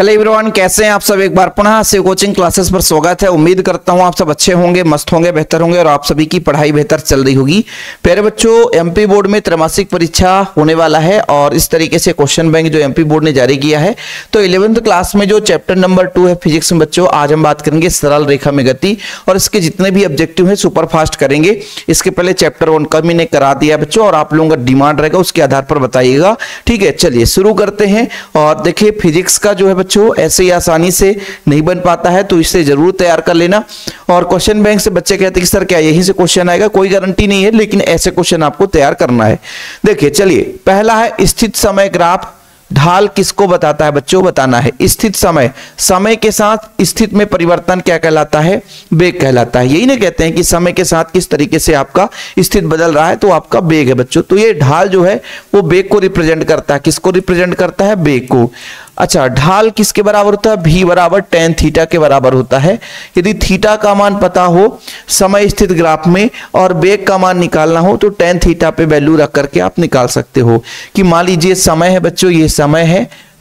Hello everyone, कैसे हैं आप सब। एक बार पुनः से कोचिंग क्लासेस पर स्वागत है। उम्मीद करता हूं आप सब अच्छे होंगे, मस्त होंगे, बेहतर होंगे और आप सभी की पढ़ाई बेहतर चल रही होगी। प्यारे बच्चों, एमपी बोर्ड में त्रैमासिक परीक्षा होने वाला है और इस तरीके से क्वेश्चन बैंक जो एमपी बोर्ड ने जारी किया है। तो 11th क्लास में जो चैप्टर नंबर 2 है फिजिक्स में बच्चों, आज हम बात करेंगे सरल रेखा में गति और इसके जितने भी ऑब्जेक्टिव है सुपर फास्ट करेंगे। इसके पहले चैप्टर 1 का मैंने करा दिया बच्चों और आप लोगों का डिमांड रहेगा, उसके आधार पर बताइएगा। ठीक है, चलिए शुरू करते हैं। और देखिए फिजिक्स का जो है बच्चों ऐसे ही आसानी से नहीं बन पाता है, तो इसे जरूर तैयार कर लेना। और क्वेश्चन बैंक से बच्चे कहते हैं कि सर क्या यहीं से क्वेश्चन आएगा, कोई गारंटी नहीं है, लेकिन ऐसे क्वेश्चन आपको तैयार करना है। देखिए चलिए, पहला है स्थित समय ग्राफ। ढाल किसको बताता है बच्चों, बताना है। स्थित समय, समय के साथ स्थित में परिवर्तन क्या कहलाता है, वेग कहलाता है। यही ना कहते हैं कि समय के साथ किस तरीके से आपका स्थित बदल रहा है, तो आपका वेग है बच्चों। तो ये ढाल जो है वो वेग को रिप्रेजेंट करता है। किसको रिप्रेजेंट करता है, वेग को। अच्छा, ढाल किसके बराबर होता है, v बराबर tan थीटा के बराबर होता है। यदि थीटा का मान पता हो समय स्थित ग्राफ में और वेग का मान निकालना हो तो tan थीटा पे वैल्यू रख करके आप निकाल सकते हो। कि मान लीजिए समय है बच्चों, ये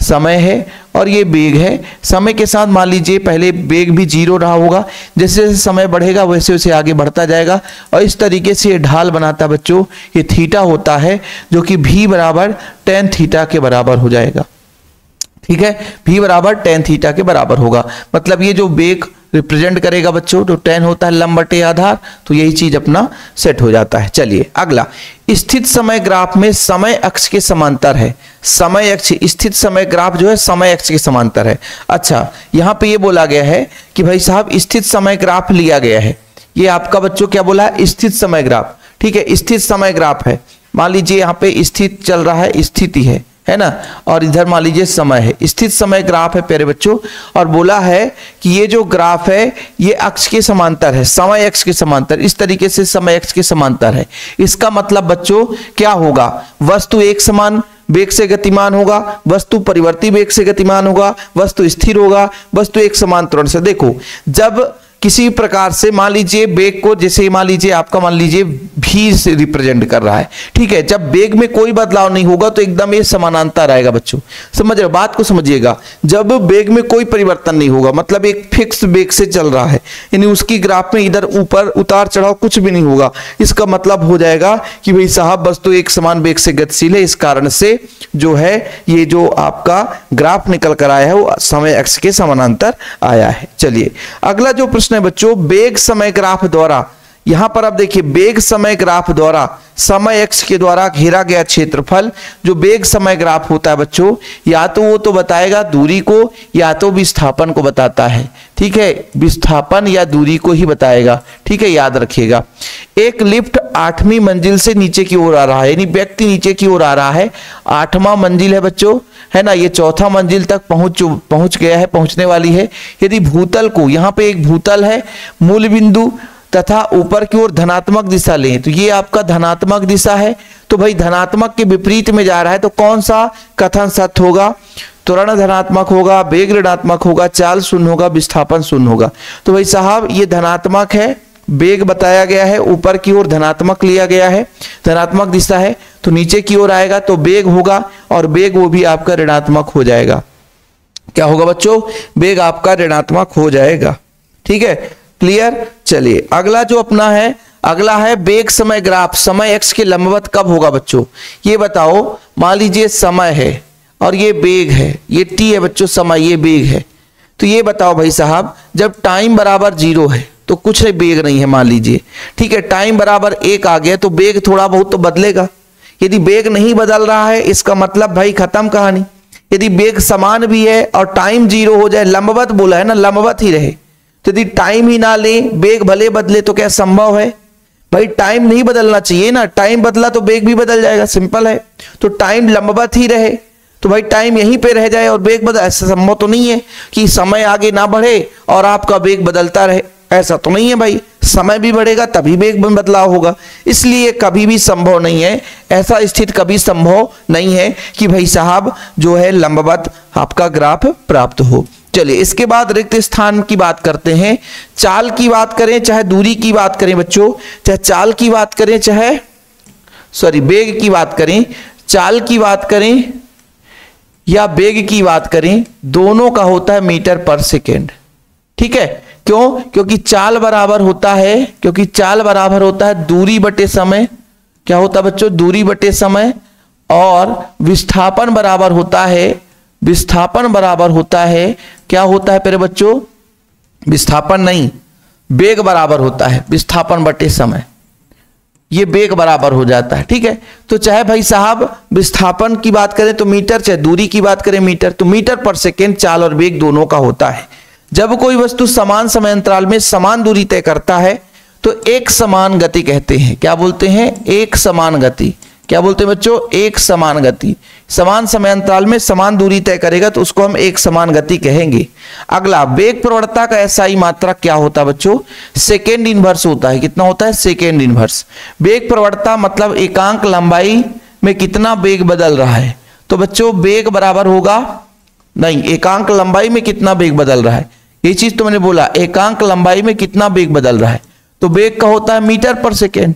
समय है और ये वेग है। समय के साथ मान लीजिए पहले वेग भी 0 रहा होगा, जैसे जैसे समय बढ़ेगा वैसे वैसे आगे बढ़ता जाएगा और इस तरीके से ये ढाल बनाता है बच्चों। ये थीटा होता है जो कि v बराबर tan थीटा के बराबर हो जाएगा। ठीक है, v बराबर tan थीटा के बराबर होगा। मतलब ये जो वेग रिप्रेजेंट करेगा बच्चों, तो tan होता है लंब बटे आधार, तो यही चीज अपना सेट हो जाता है। चलिए अगला, स्थित समय ग्राफ में समय अक्ष के समांतर है। समय अक्ष, स्थित समय ग्राफ जो है समय अक्ष के समांतर है। अच्छा, यहाँ पे ये बोला गया है कि भाई साहब स्थित समय ग्राफ लिया गया है। ये आपका बच्चों क्या बोला है, स्थित समय ग्राफ। ठीक है, स्थित समय ग्राफ है। मान लीजिए यहाँ पे स्थित चल रहा है, स्थिति है ना, और इधर मान लीजिए समय है। स्थित समय ग्राफ है प्यारे बच्चों, और बोला है कि ये जो ग्राफ है ये अक्ष के समांतर है, समय अक्ष के समांतर। इस तरीके से समय अक्ष के समांतर है। इसका मतलब बच्चों क्या होगा, वस्तु एक समान वेग से गतिमान होगा, वस्तु परिवर्ती वेग से गतिमान होगा, वस्तु स्थिर होगा, वस्तु एक समान त्वरण से। देखो, जब किसी प्रकार से मान लीजिए वेग को, जैसे मान लीजिए आपका मान लीजिए v से रिप्रेजेंट कर रहा है। ठीक है, जब वेग में कोई बदलाव नहीं होगा तो एकदम ये समानांतर आएगा बच्चों। समझ रहे हो, बात को समझिएगा। जब वेग में कोई परिवर्तन नहीं होगा, मतलब एक फिक्स वेग से चल रहा है, यानी उसकी ग्राफ में इधर ऊपर उतार चढ़ाव कुछ भी नहीं होगा, इसका मतलब हो जाएगा कि भाई साहब वस्तु एक समान वेग से गतिशील है। इस कारण से जो है ये जो आपका ग्राफ निकल कर आया है वो समय अक्ष के समानांतर आया है। चलिए अगला जो प्रश्न है बच्चों, वेग समय ग्राफ द्वारा। यहां पर आप देखिए, वेग समय ग्राफ द्वारा समय अक्ष के द्वारा घेरा गया क्षेत्रफल। जो वेग समय ग्राफ होता है बच्चों, या तो वो तो बताएगा दूरी को या तो विस्थापन को बताता है। ठीक है, विस्थापन या दूरी को ही बताएगा। ठीक है, याद रखिएगा। एक लिफ्ट 8वीं मंजिल से नीचे की ओर आ रहा है, यानी व्यक्ति नीचे की ओर आ रहा है। 8वां मंजिल है बच्चों, है ना, ये 4था मंजिल तक पहुंच गया है, पहुंचने वाली है। यदि भूतल को, यहाँ पे एक भूतल है, मूल बिंदु तथा ऊपर की ओर धनात्मक दिशा लें, तो ये आपका धनात्मक दिशा है। तो भाई धनात्मक के विपरीत में जा रहा है, तो कौन सा कथन सत्य होगा, त्वरण धनात्मक होगा, वेग ऋणात्मक होगा, चाल शून्य होगा, विस्थापन शून्य होगा। तो भाई साहब ये धनात्मक है, वेग बताया गया है, ऊपर की ओर धनात्मक लिया गया है, धनात्मक दिशा है, तो नीचे की ओर आएगा तो वेग होगा और वेग वो भी आपका ऋणात्मक हो जाएगा। क्या होगा बच्चों, वेग आपका ऋणात्मक हो जाएगा। ठीक है, क्लियर। चलिए अगला जो अपना है, अगला है वेग समय ग्राफ समय अक्ष के लंबवत कब होगा बच्चों, ये बताओ। मान लीजिए समय है और ये वेग है, ये t है बच्चों समय, ये वेग है। तो ये बताओ भाई साहब, जब टाइम बराबर 0 है तो कुछ वेग नहीं है मान लीजिए। ठीक है, टाइम बराबर 1 आ गया तो वेग थोड़ा बहुत तो बदलेगा। यदि वेग नहीं बदल रहा है इसका मतलब भाई खत्म कहानी। यदि वेग समान भी है और टाइम 0 हो जाए, लंबवत बोला है ना, लंबवत ही रहे, तो यदि टाइम ही ना ले वेग भले बदले तो क्या संभव है भाई, टाइम नहीं बदलना चाहिए ना, टाइम बदला तो वेग भी बदल जाएगा, सिंपल है। तो टाइम लंबवत ही रहे तो भाई टाइम यहीं पे रह जाए और वेग बदल, ऐसा संभव तो नहीं है कि समय आगे ना बढ़े और आपका वेग बदलता रहे, ऐसा तो नहीं है भाई। समय भी बढ़ेगा तभी वेग में बदलाव होगा, इसलिए कभी भी संभव नहीं है, ऐसा स्थिति कभी संभव नहीं है कि भाई साहब जो है लंबवत आपका ग्राफ प्राप्त हो। चलिए इसके बाद रिक्त स्थान की बात करते हैं। चाल की बात करें चाहे दूरी की बात करें बच्चों, चाहे चाल की बात करें चाहे वेग की बात करें, चाल की बात करें या वेग की बात करें, दोनों का होता है मीटर पर सेकेंड। ठीक है, क्यों? क्योंकि चाल बराबर होता है दूरी बटे समय। क्या होता है बच्चों? दूरी बटे समय। और विस्थापन बराबर होता है क्या होता है प्यारे बच्चों? विस्थापन नहीं, वेग बराबर होता है विस्थापन बटे समय। ये वेग बराबर हो जाता है। ठीक है, तो चाहे भाई साहब विस्थापन की बात करें तो मीटर, चाहे दूरी की बात करें मीटर, तो मीटर पर सेकेंड चाल और वेग दोनों का होता है। जब कोई वस्तु समान समय अंतराल में समान दूरी तय करता है तो एक समान गति कहते हैं। क्या बोलते हैं? एक समान गति। क्या बोलते हैं बच्चों? एक समान गति। समान समय अंतराल में समान दूरी तय करेगा तो उसको हम एक समान गति कहेंगे। अगला, वेग प्रवणता का एसआई मात्रक क्या होता है बच्चों? सेकेंड इनवर्स होता है। कितना होता है? Second inverse. वेग प्रवणता मतलब एकांक लंबाई में कितना वेग बदल रहा है। तो बच्चों वेग बराबर होगा, नहीं, एकांक लंबाई में कितना वेग बदल रहा है, ये चीज तो मैंने बोला, एकांक लंबाई में कितना वेग बदल रहा है। तो वेग का होता है मीटर पर सेकेंड,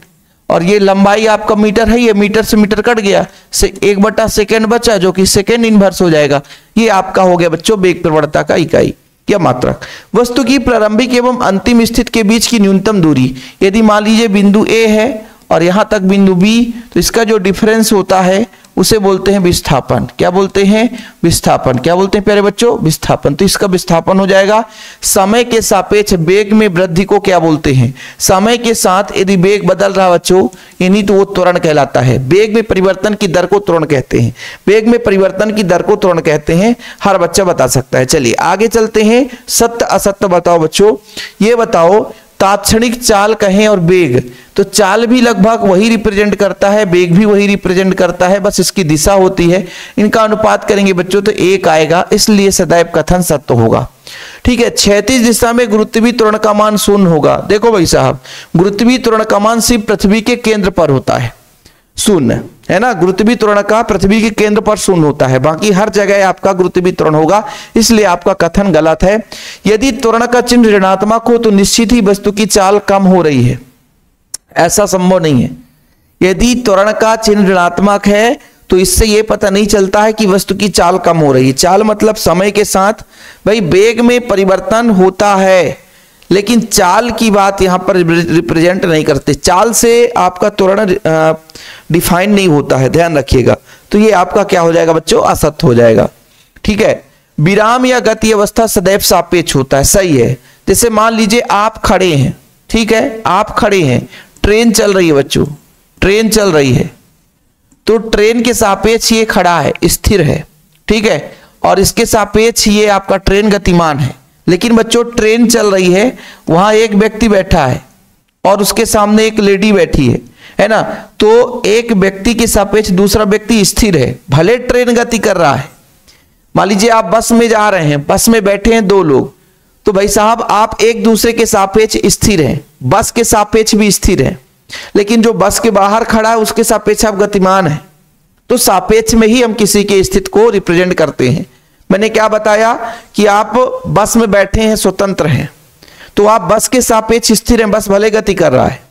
और ये लंबाई आपका मीटर है, ये मीटर से मीटर कट गया, से 1/सेकेंड बचा जो कि सेकेंड इनवर्स हो जाएगा। ये आपका हो गया बच्चों वेग प्रवणता का इकाई या मात्रक। वस्तु की प्रारंभिक एवं अंतिम स्थिति के बीच की न्यूनतम दूरी, यदि मान लीजिए बिंदु ए है और यहां तक बिंदु बी, तो इसका जो डिफरेंस होता है उसे बोलते हैं विस्थापन। क्या बोलते हैं? विस्थापन। क्या बोलते हैं प्यारे बच्चों? विस्थापन। तो इसका विस्थापन हो जाएगा। समय के सापेक्ष वेग में वृद्धि को क्या बोलते हैं? समय के साथ यदि वेग बदल रहा बच्चों, यानी तो वो त्वरण कहलाता है। वेग में परिवर्तन की दर को त्वरण कहते हैं। वेग में परिवर्तन की दर को त्वरण कहते हैं। हर बच्चा बता सकता है। चलिए आगे चलते हैं। सत्य असत्य बताओ बच्चों। ये बताओ, तात्क्षणिक चाल कहें और वेग, तो चाल भी लगभग वही रिप्रेजेंट करता है, वेग भी वही रिप्रेजेंट करता है, बस इसकी दिशा होती है। इनका अनुपात करेंगे बच्चों तो 1 आएगा, इसलिए सदैव कथन सत्य होगा। ठीक है, क्षैतिज दिशा में गुरुत्वीय त्वरण का मान 0 होगा। देखो भाई साहब, गुरुत्वीय त्वरण का मान सिर्फ पृथ्वी के केंद्र पर होता है, 0 है ना। गुरुत्वीय त्वरण का पृथ्वी के केंद्र पर 0 होता है, बाकी हर जगह आपका गुरुत्वीय त्वरण होगा, इसलिए आपका कथन गलत है। यदि त्वरण का चिन्ह ऋणात्मक हो तो निश्चित ही वस्तु की चाल कम हो रही है, ऐसा संभव नहीं है। यदि त्वरण का चिन्ह ऋणात्मक है तो इससे यह पता नहीं चलता है कि वस्तु की चाल कम हो रही है। चाल मतलब समय के साथ भाई वेग में परिवर्तन होता है, लेकिन चाल की बात यहां पर रिप्रेजेंट नहीं करते। चाल से आपका त्वरण डिफाइन नहीं होता है, ध्यान रखिएगा। तो ये आपका क्या हो जाएगा बच्चों? असत्य हो जाएगा। ठीक है, विराम या गति अवस्था सदैव सापेक्ष होता है, सही है। जैसे मान लीजिए आप खड़े हैं, ठीक है, आप खड़े हैं, ट्रेन चल रही है बच्चों, ट्रेन चल रही है, तो ट्रेन के सापेक्ष ये खड़ा है, स्थिर है, ठीक है, और इसके सापेक्ष ये आपका ट्रेन गतिमान है। लेकिन बच्चों ट्रेन चल रही है, वहां एक व्यक्ति बैठा है और उसके सामने एक लेडी बैठी है ना। तो एक व्यक्ति के सापेक्ष दूसरा व्यक्ति स्थिर है, भले ट्रेन गति कर रहा है। मान लीजिए आप बस में जा रहे हैं, बस में बैठे हैं 2 लोग, तो भाई साहब आप एक दूसरे के सापेक्ष स्थिर हैं, बस के सापेक्ष भी स्थिर हैं, लेकिन जो बस के बाहर खड़ा है उसके सापेक्ष आप गतिमान है। तो सापेक्ष में ही हम किसी के स्थिति को रिप्रेजेंट करते हैं। मैंने क्या बताया कि आप बस में बैठे हैं, स्वतंत्र हैं, तो आप बस के सापेक्ष स्थिर हैं, बस भले गति कर रहा है,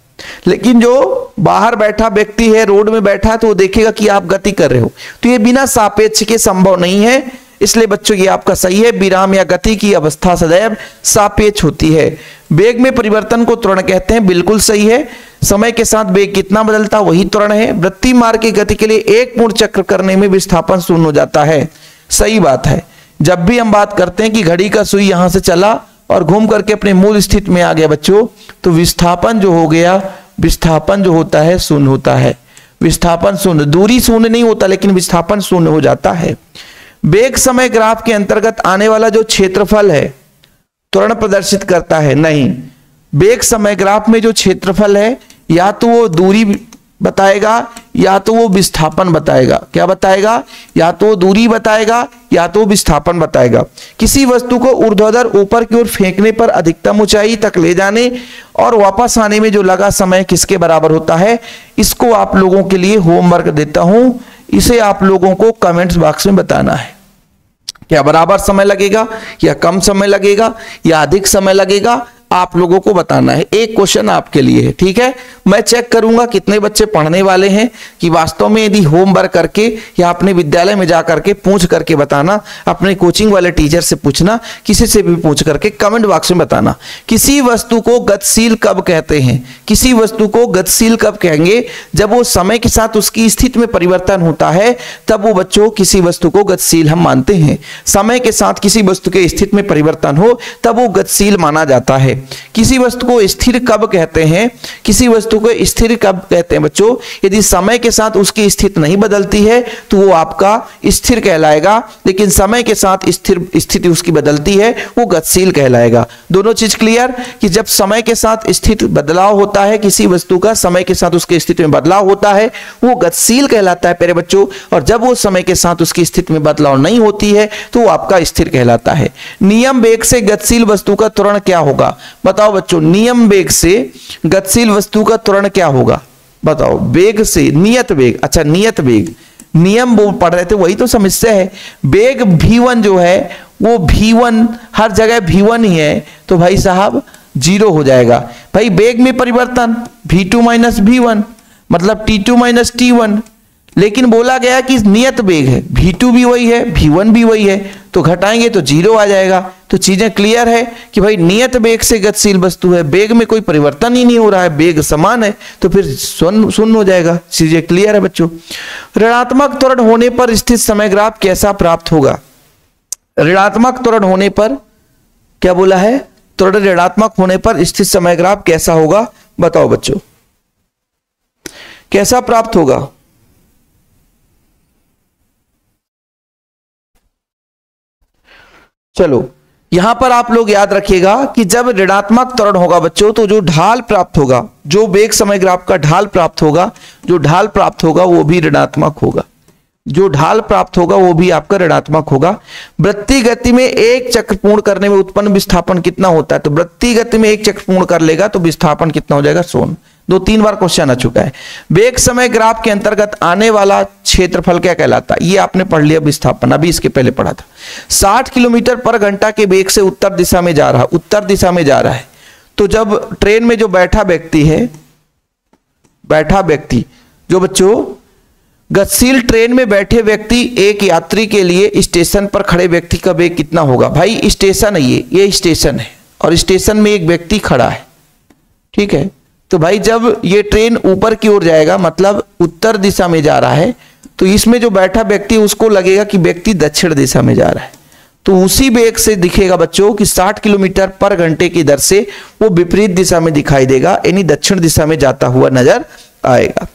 लेकिन जो बाहर बैठा व्यक्ति है, रोड में बैठा, तो वो देखेगा कि आप गति कर रहे हो। तो ये बिना सापेक्ष के संभव नहीं है, इसलिए बच्चों ये आपका सही है। विराम या गति की अवस्था सदैव सापेक्ष होती है। वेग में परिवर्तन को त्वरण कहते हैं, बिल्कुल सही है। समय के साथ वेग कितना बदलता वही त्वरण है। वृत्तीय मार्ग की गति के लिए एक पूर्ण चक्र करने में विस्थापन 0 हो जाता है, सही बात है। जब भी हम बात करते हैं कि घड़ी का सुई यहां से चला और घूम करके अपने मूल स्थिति में आ गया बच्चों, तो विस्थापन जो हो गया, विस्थापन जो होता है 0 होता है। विस्थापन 0, दूरी 0 नहीं होता, लेकिन विस्थापन 0 हो जाता है। वेग समय ग्राफ के अंतर्गत आने वाला जो क्षेत्रफल है त्वरण प्रदर्शित करता है? नहीं, वेग समय ग्राफ में जो क्षेत्रफल है या तो वो दूरी बताएगा या तो वो विस्थापन बताएगा। क्या बताएगा? या तो वो दूरी बताएगा या तो विस्थापन बताएगा। किसी वस्तु को ऊर्ध्वाधर ऊपर की ओर फेंकने पर अधिकतम ऊंचाई तक ले जाने और वापस आने में जो लगा समय किसके बराबर होता है? इसको आप लोगों के लिए होमवर्क देता हूं, इसे आप लोगों को कमेंट्स बॉक्स में बताना है। क्या बराबर समय लगेगा या कम समय लगेगा या अधिक समय लगेगा? आप लोगों को बताना है। एक क्वेश्चन आपके लिए है, ठीक है। मैं चेक करूंगा कितने बच्चे पढ़ने वाले हैं कि वास्तव में यदि होमवर्क करके या अपने विद्यालय में जाकर के पूछ करके बताना, अपने कोचिंग वाले टीचर से पूछना, किसी से भी पूछ करके कमेंट बॉक्स में बताना। किसी वस्तु को गतिशील कब कहते हैं? किसी वस्तु को गतिशील कब कहेंगे? जब वो समय के साथ उसकी स्थिति में परिवर्तन होता है, तब वो बच्चों किसी वस्तु को गतिशील हम मानते हैं। समय के साथ किसी वस्तु के स्थिति में परिवर्तन हो तब वो गतिशील माना जाता है। किसी वस्तु को स्थिर कब कहते हैं? किसी वस्तु को स्थिर कब कहते हैं बच्चों? यदि समय के साथ उसकी स्थिति नहीं बदलती है तो वो आपका स्थिर कहलाएगा, लेकिन समय के साथ स्थिर स्थिति उसकी बदलती है वो गतिशील कहलाएगा। दोनों चीज क्लियर कि जब समय के साथ स्थिति बदलाव होता है किसी वस्तु का, समय के साथ उसकी स्थिति में बदलाव होता है वो गतिशील कहलाता है प्यारे बच्चों, और जब वो समय के साथ उसकी स्थिति में बदलाव नहीं होती है तो वो आपका स्थिर कहलाता है। नियम वेग से गतिशील वस्तु का त्वरण क्या होगा? बताओ बच्चों, नियम वेग से गतिशील वस्तु का त्वरण क्या होगा? बताओ। वेग से नियत वेग, अच्छा नियत वेग, नियम वो पढ़ रहे थे वही तो समस्या है। वेग v1 जो है वो v1 हर जगह v1 ही है, तो भाई साहब 0 हो जाएगा। भाई वेग में परिवर्तन v2 माइनस v1 मतलब t2 माइनस t1, लेकिन बोला गया कि नियत वेग है, v2 भी वही है v1 भी वही है, तो घटाएंगे तो 0 आ जाएगा। तो चीजें क्लियर है कि भाई नियत वेग से गतिशील वस्तु है, वेग में कोई परिवर्तन ही नहीं हो रहा है, वेग समान है, तो फिर शून्य हो जाएगा। चीजें क्लियर है बच्चों। ऋणात्मक त्वरण होने पर स्थित समय ग्राफ कैसा प्राप्त होगा? ऋणात्मक त्वरण होने पर क्या बोला है? त्वरण ऋणात्मक होने पर स्थित समय ग्राफ कैसा होगा? बताओ बच्चों, कैसा प्राप्त होगा? चलो यहां पर आप लोग याद रखिएगा कि जब ऋणात्मक त्वरण होगा बच्चों तो जो ढाल प्राप्त होगा, जो वेग समय ग्राफ का ढाल प्राप्त होगा, जो ढाल प्राप्त होगा वो भी ऋणात्मक होगा। जो ढाल प्राप्त होगा वो भी आपका ऋणात्मक होगा। वृत्ति गति में एक चक्र पूर्ण करने में उत्पन्न विस्थापन कितना होता है? तो वृत्ति गति में एक चक्र पूर्ण कर लेगा तो विस्थापन कितना हो जाएगा? 100। 2-3 बार क्वेश्चन आ चुका है। वेग समय ग्राफ के अंतर्गत आने वाला क्षेत्रफल क्या कहलाता है? ये आपने पढ़ लिया विस्थापन, अभी इसके पहले पढ़ा था। 60 किलोमीटर पर घंटा के वेग से उत्तर दिशा में जा रहा, उत्तर दिशा में जा रहा है, तो जब ट्रेन में जो बैठा व्यक्ति है, बैठा व्यक्ति जो बच्चों गतिशील ट्रेन में बैठे व्यक्ति, एक यात्री के लिए स्टेशन पर खड़े व्यक्ति का वेग कितना होगा? भाई स्टेशन है, ये स्टेशन है और स्टेशन में एक व्यक्ति खड़ा है, ठीक है। तो भाई जब ये ट्रेन ऊपर की ओर जाएगा मतलब उत्तर दिशा में जा रहा है, तो इसमें जो बैठा व्यक्ति उसको लगेगा कि व्यक्ति दक्षिण दिशा में जा रहा है, तो उसी वेग से दिखेगा बच्चों कि 60 किलोमीटर पर घंटे की दर से वो विपरीत दिशा में दिखाई देगा, यानी दक्षिण दिशा में जाता हुआ नजर आएगा।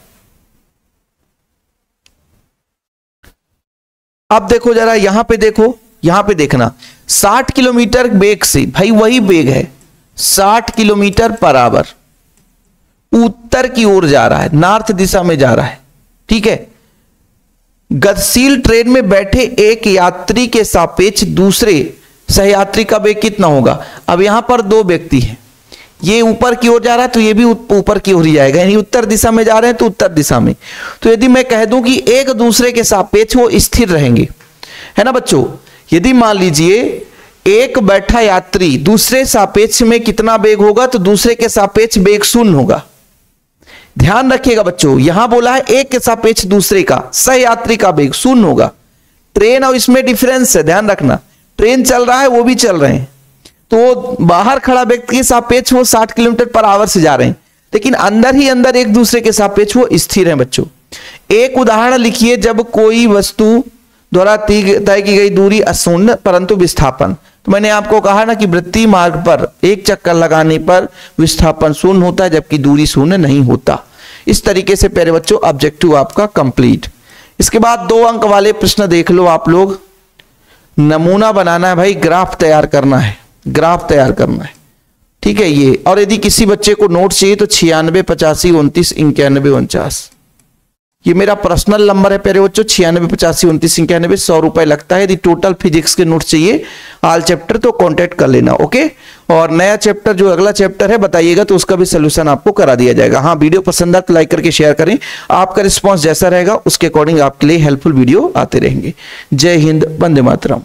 अब देखो जरा यहां पे देखो, यहां पे देखना 60 किलोमीटर वेग से, भाई वही वेग है 60 किलोमीटर पर आवर, उत्तर की ओर जा रहा है, नॉर्थ दिशा में जा रहा है, ठीक है। गतिशील ट्रेन में बैठे एक यात्री के सापेक्ष दूसरे सहयात्री का वेग कितना होगा? अब यहां पर दो व्यक्ति हैं, ये ऊपर की ओर जा रहा है तो ये भी ऊपर की ओर ही जाएगा, यानी उत्तर दिशा में जा रहे हैं तो उत्तर दिशा में। तो यदि मैं कह दूं कि एक दूसरे के सापेक्ष वो स्थिर रहेंगे, है ना बच्चों। यदि मान लीजिए एक बैठा यात्री दूसरे सापेक्ष में कितना वेग होगा? तो दूसरे के सापेक्ष वेग 0 होगा। ध्यान रखिएगा बच्चों, यहां बोला है एक के सापेक्ष दूसरे का सहयात्री का वेग 0 होगा। ट्रेन और इसमें डिफरेंस है, ध्यान रखना। ट्रेन चल रहा है, वो भी चल रहे हैं, तो बाहर खड़ा व्यक्ति के सापेक्ष वो 60 किलोमीटर पर आवर से जा रहे हैं, लेकिन अंदर ही अंदर एक दूसरे के सापेक्ष वो स्थिर हैं बच्चों। एक उदाहरण लिखिए, जब कोई वस्तु द्वारा तय की गई दूरी अशून्य परंतु विस्थापन, तो मैंने आपको कहा ना कि वृत्तीय मार्ग पर एक चक्कर लगाने पर विस्थापन 0 होता है जबकि दूरी 0 नहीं होता। इस तरीके से प्यारे बच्चों ऑब्जेक्टिव आपका कंप्लीट। इसके बाद 2 अंक वाले प्रश्न देख लो आप लोग। नमूना बनाना है भाई, ग्राफ तैयार करना है, ग्राफ तैयार करना है, ठीक है ये। और यदि किसी बच्चे को नोट चाहिए तो 96 85 29 91 49, ये मेरा पर्सनल नंबर है प्यारे बच्चों। 96 85 29 91, 100 रुपए लगता है। यदि टोटल फिजिक्स के नोट चाहिए ऑल चैप्टर तो कांटेक्ट कर लेना, ओके। और नया चैप्टर जो अगला चैप्टर है बताइएगा तो उसका भी सोल्यूशन आपको करा दिया जाएगा। हाँ, वीडियो पसंद आए तो लाइक करके शेयर करें। आपका रिस्पॉन्स जैसा रहेगा उसके अकॉर्डिंग आपके लिए हेल्पफुल वीडियो आते रहेंगे। जय हिंद, वंदे मातरम।